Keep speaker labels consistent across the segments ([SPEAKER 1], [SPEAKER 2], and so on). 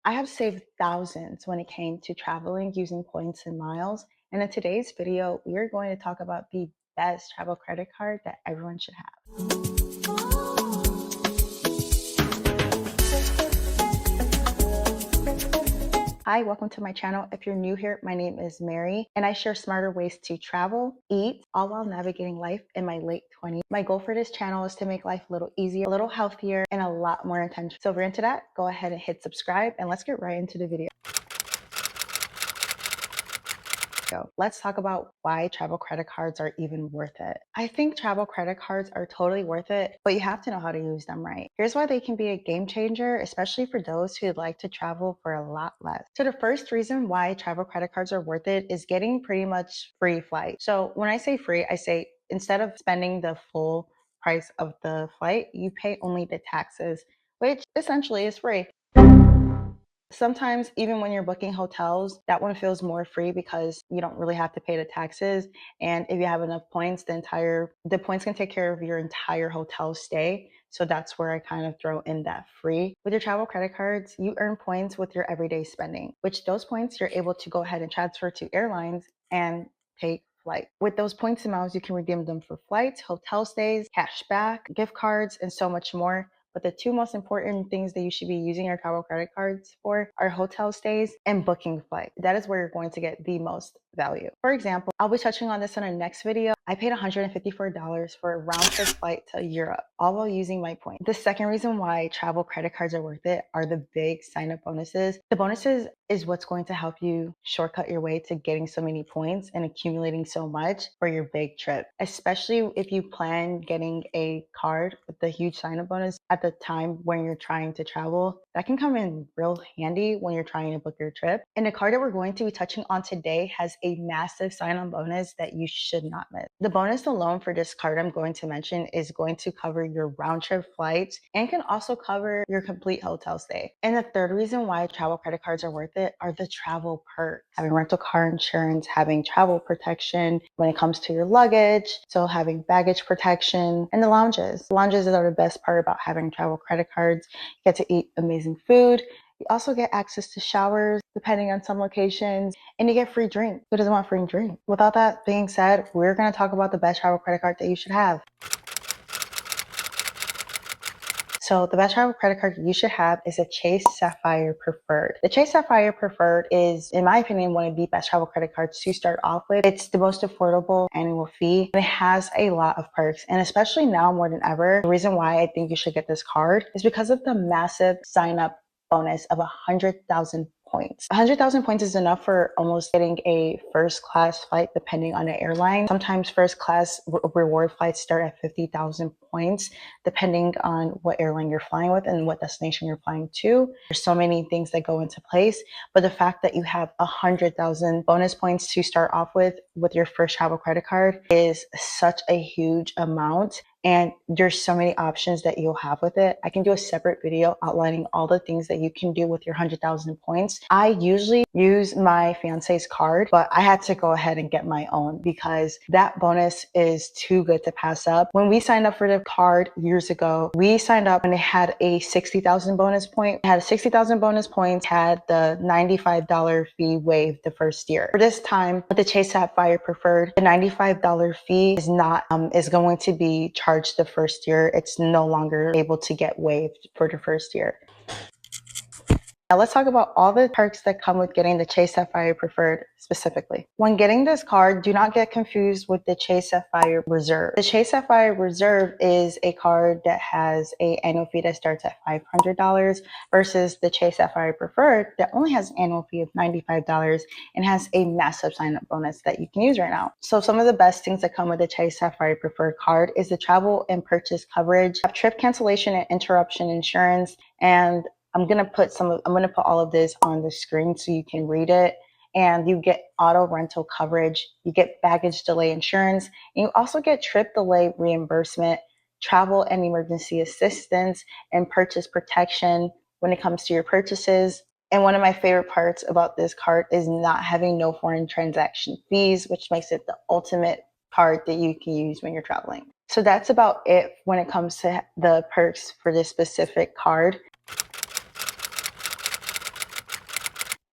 [SPEAKER 1] I have saved thousands when it came to traveling using points and miles. And in today's video, we are going to talk about the best travel credit card that everyone should have. Hi, welcome to my channel. If you're new here, my name is Mary, and I share smarter ways to travel, eat, all while navigating life in my late 20s. My goal for this channel is to make life a little easier, a little healthier, and a lot more intentional. So if you're into that, go ahead and hit subscribe, and let's get right into the video. Let's talk about why travel credit cards are even worth it. I think travel credit cards are totally worth it, but you have to know how to use them right. Here's why they can be a game changer, especially for those who like to travel for a lot less. So the first reason why travel credit cards are worth it is getting pretty much free flight. So when I say free, I say instead of spending the full price of the flight, you pay only the taxes, which essentially is free. Sometimes even when you're booking hotels, that one feels more free because you don't really have to pay the taxes. And if you have enough points, the points can take care of your entire hotel stay. So that's where I kind of throw in that free. With your travel credit cards, you earn points with your everyday spending, which those points you're able to go ahead and transfer to airlines and take flight. With those points and miles, you can redeem them for flights, hotel stays, cash back, gift cards, and so much more. But the two most important things that you should be using your travel credit cards for are hotel stays and booking flight. That is where you're going to get the most value. For example, I'll be touching on this in our next video. I paid $154 for a round trip flight to Europe, all while using my points. The second reason why travel credit cards are worth it are the big sign-up bonuses. The bonuses is what's going to help you shortcut your way to getting so many points and accumulating so much for your big trip, especially if you plan getting a card with the huge sign-up bonus at the time when you're trying to travel. That can come in real handy when you're trying to book your trip. And the card that we're going to be touching on today has a massive sign-on bonus that you should not miss. The bonus alone for this card I'm going to mention is going to cover your round trip flights and can also cover your complete hotel stay. And the third reason why travel credit cards are worth it are the travel perks. Having rental car insurance, having travel protection when it comes to your luggage, so having baggage protection, and the lounges. The lounges are the best part about having travel credit cards. You get to eat amazing food. You also get access to showers, depending on some locations, and you get free drink. Who doesn't want free drink? Without that being said, we're going to talk about the best travel credit card that you should have. So the best travel credit card you should have is a Chase Sapphire Preferred. The Chase Sapphire Preferred is, in my opinion, one of the best travel credit cards to start off with. It's the most affordable annual fee, and it has a lot of perks. And especially now more than ever, the reason why I think you should get this card is because of the massive sign-up bonus of 100,000 points. 100,000 points is enough for almost getting a first class flight depending on the airline. Sometimes first class reward flights start at 50,000 points depending on what airline you're flying with and what destination you're flying to. There's so many things that go into place, but the fact that you have 100,000 bonus points to start off with your first travel credit card is such a huge amount. And there's so many options that you'll have with it. I can do a separate video outlining all the things that you can do with your 100,000 points. I usually use my fiance's card, but I had to go ahead and get my own because that bonus is too good to pass up. When we signed up for the card years ago, we signed up and it had a 60,000 bonus point. It had a 60,000 bonus points, had the $95 fee waived the first year. For this time, with the Chase Sapphire Preferred, the $95 fee is not is going to be charged the first year. It's no longer able to get waived for the first year. Now let's talk about all the perks that come with getting the Chase Sapphire Preferred specifically. When getting this card, do not get confused with the Chase Sapphire Reserve. The Chase Sapphire Reserve is a card that has an annual fee that starts at $500 versus the Chase Sapphire Preferred that only has an annual fee of $95 and has a massive sign-up bonus that you can use right now. So some of the best things that come with the Chase Sapphire Preferred card is the travel and purchase coverage, trip cancellation and interruption insurance, and I'm gonna put all of this on the screen so you can read it. And you get auto rental coverage, you get baggage delay insurance, and you also get trip delay reimbursement, travel and emergency assistance, and purchase protection when it comes to your purchases. And one of my favorite parts about this card is not having no foreign transaction fees, which makes it the ultimate card that you can use when you're traveling. So that's about it when it comes to the perks for this specific card.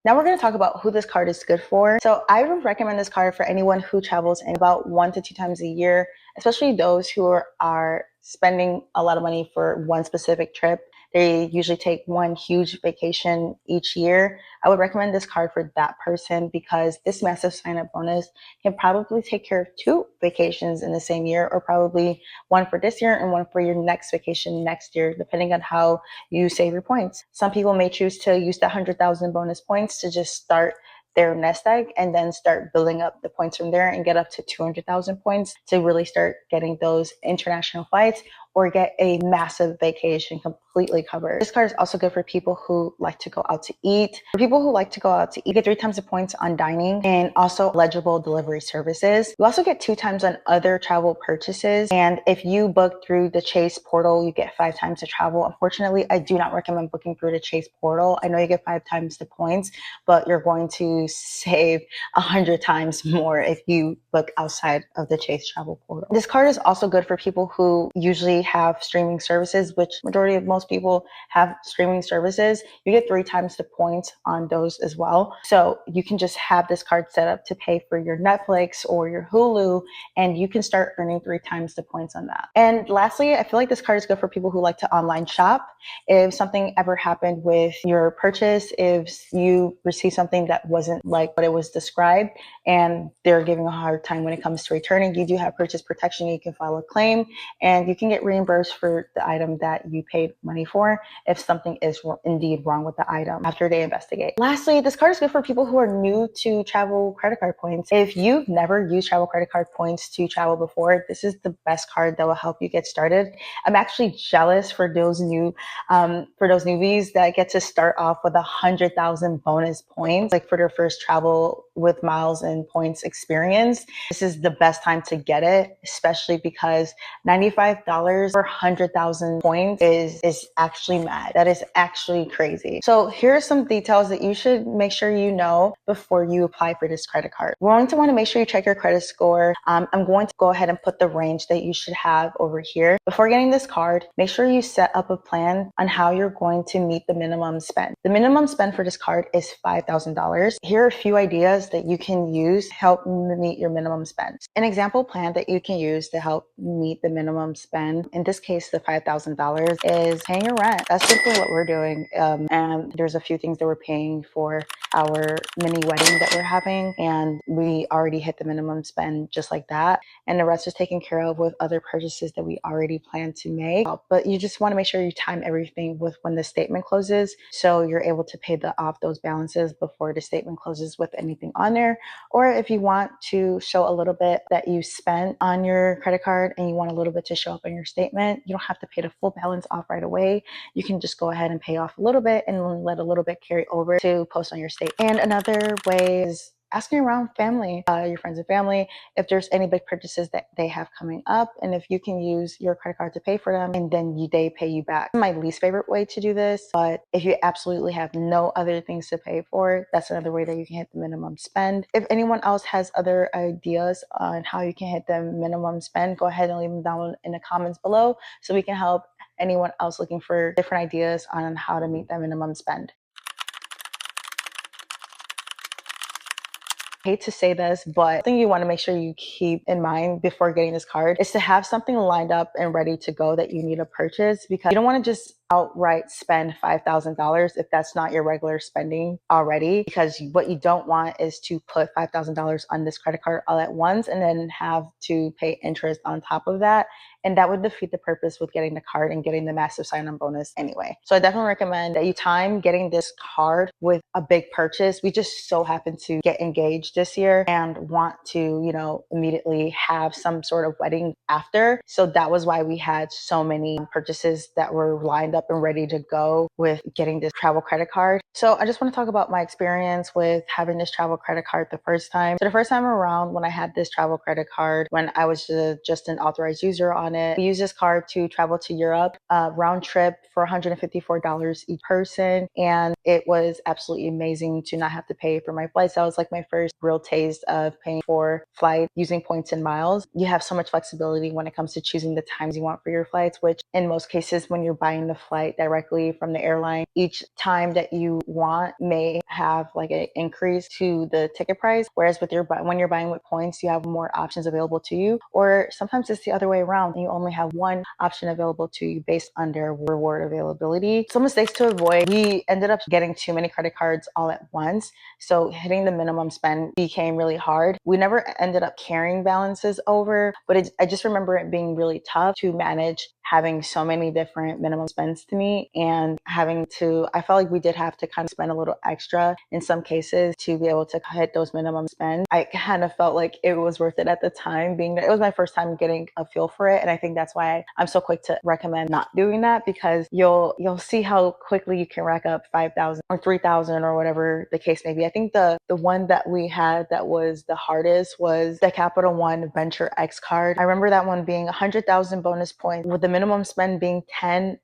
[SPEAKER 1] Now we're going to talk about who this card is good for. So I would recommend this card for anyone who travels in about 1 to 2 times a year, especially those who are spending a lot of money for one specific trip. They usually take one huge vacation each year. I would recommend this card for that person because this massive sign up bonus can probably take care of 2 vacations in the same year, or probably one for this year and one for your next vacation next year, depending on how you save your points. Some people may choose to use the 100,000 bonus points to just start their nest egg and then start building up the points from there and get up to 200,000 points to really start getting those international flights or get a massive vacation completely covered. This card is also good for people who like to go out to eat. For people who like to go out to eat, you get 3 times the points on dining and also eligible delivery services. You also get 2 times on other travel purchases. And if you book through the Chase portal, you get 5 times the travel. Unfortunately, I do not recommend booking through the Chase portal. I know you get 5 times the points, but you're going to save 100 times more if you book outside of the Chase travel portal. This card is also good for people who usually have streaming services, which majority of most people have streaming services. You get 3 times the points on those as well. So you can just have this card set up to pay for your Netflix or your Hulu, and you can start earning 3 times the points on that. And lastly, I feel like this card is good for people who like to online shop. If something ever happened with your purchase, if you receive something that wasn't like what it was described and they're giving a hard time when it comes to returning, you do have purchase protection. You can file a claim and you can get reimbursed for the item that you paid money for if something is indeed wrong with the item after they investigate. Lastly, this card is good for people who are new to travel credit card points. If you've never used travel credit card points to travel before, this is the best card that will help you get started. I'm actually jealous for those newbies that get to start off with 100,000 bonus points, like for their first travel with miles and points experience. This is the best time to get it, especially because $95 for 100,000 points is actually mad. That is actually crazy. So here are some details that you should make sure you know before you apply for this credit card. We're going to want to make sure you check your credit score. I'm going to go ahead and put the range that you should have over here. Before getting this card, make sure you set up a plan on how you're going to meet the minimum spend. The minimum spend for this card is $5,000. Here are a few ideas that you can use to help meet your minimum spend. An example plan that you can use to help meet the minimum spend, in this case, the $5,000, is paying your rent. That's simply what we're doing. And there's a few things that we're paying for our mini wedding that we're having, and we already hit the minimum spend just like that. And the rest is taken care of with other purchases that we already plan to make. But you just want to make sure you time everything with when the statement closes, so you're able to pay off those balances before the statement closes with anything on there. Or if you want to show a little bit that you spent on your credit card and you want a little bit to show up on your statement, you don't have to pay the full balance off right away. You can just go ahead and pay off a little bit and let a little bit carry over to post on your statement. And another way is asking around family, your friends and family, if there's any big purchases that they have coming up, and if you can use your credit card to pay for them, and then they pay you back. My least favorite way to do this, but if you absolutely have no other things to pay for, that's another way that you can hit the minimum spend. If anyone else has other ideas on how you can hit the minimum spend, go ahead and leave them down in the comments below so we can help anyone else looking for different ideas on how to meet that minimum spend. Hate to say this, but I think you want to make sure you keep in mind before getting this card is to have something lined up and ready to go that you need to purchase, because you don't want to just outright spend $5,000 if that's not your regular spending already, because what you don't want is to put $5,000 on this credit card all at once and then have to pay interest on top of that. And that would defeat the purpose with getting the card and getting the massive sign-on bonus anyway. So I definitely recommend that you time getting this card with a big purchase. We just so happen to get engaged this year and want to, immediately have some sort of wedding after. So that was why we had so many purchases that were lined up and ready to go with getting this travel credit card. So I just want to talk about my experience with having this travel credit card the first time. So the first time around when I had this travel credit card, when I was just an authorized user on it, we used this card to travel to Europe, round trip for $154 each person. And it was absolutely amazing to not have to pay for my flights. That was like my first real taste of paying for flight using points and miles. You have so much flexibility when it comes to choosing the times you want for your flights, which in most cases, when you're buying the flight directly from the airline, each time that you want may have like an increase to the ticket price. Whereas when you're buying with points, you have more options available to you. Or sometimes it's the other way around, and you only have one option available to you based on their reward availability. Some mistakes to avoid: we ended up getting too many credit cards all at once, so hitting the minimum spend became really hard. We never ended up carrying balances over, but I just remember it being really tough to manage having so many different minimum spends to meet, and I felt like we did have to kind of spend a little extra in some cases to be able to hit those minimum spends. I kind of felt like it was worth it at the time, being that it was my first time getting a feel for it. And I think that's why I'm so quick to recommend not doing that, because you'll see how quickly you can rack up 5,000 or 3,000 or whatever the case may be. I think the one that we had that was the hardest was the Capital One Venture X card. I remember that one being 100,000 bonus points with the minimum spend being $10,000.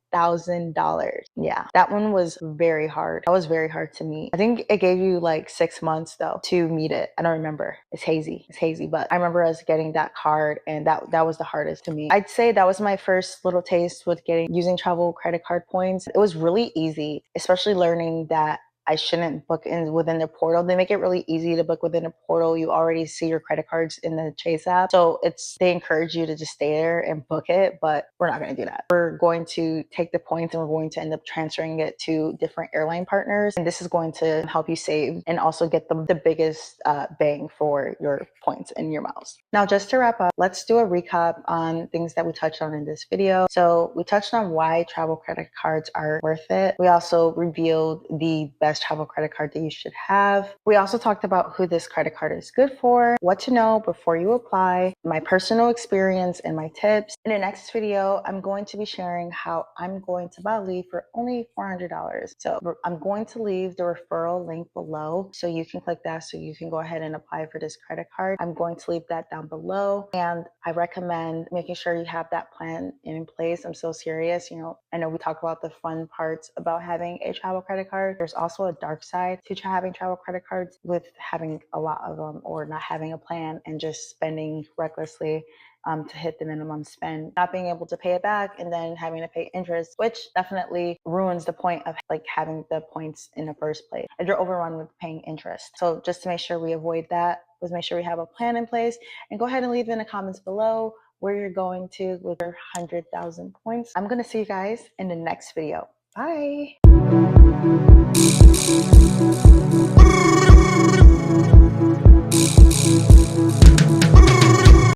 [SPEAKER 1] Yeah, that one was very hard. That was very hard to meet. I think it gave you like 6 months though to meet it. I don't remember. It's hazy, but I remember us getting that card, and that was the hardest to me. I'd say that was my first little taste with using travel credit card points. It was really easy, especially learning that I shouldn't book in within the portal. They make it really easy to book within a portal. You already see your credit cards in the Chase app. So they encourage you to just stay there and book it, but we're not going to do that. We're going to take the points and we're going to end up transferring it to different airline partners. And this is going to help you save and also get the biggest bang for your points and your miles. Now, just to wrap up, let's do a recap on things that we touched on in this video. So we touched on why travel credit cards are worth it. We also revealed the best travel credit card that you should have. We also talked about who this credit card is good for, what to know before you apply, my personal experience and my tips. In the next video, I'm going to be sharing how I'm going to Bali for only $400. So I'm going to leave the referral link below, so you can click that so you can go ahead and apply for this credit card. I'm going to leave that down below, and I recommend making sure you have that plan in place. I'm so serious. I know we talk about the fun parts about having a travel credit card. There's also a dark side to having travel credit cards, with having a lot of them or not having a plan and just spending recklessly to hit the minimum spend, not being able to pay it back, and then having to pay interest, which definitely ruins the point of like having the points in the first place if you're overrun with paying interest. So just to make sure we avoid that, let's make sure we have a plan in place, and go ahead and leave in the comments below where you're going to with your 100,000 points. I'm going to see you guys in the next video. Bye.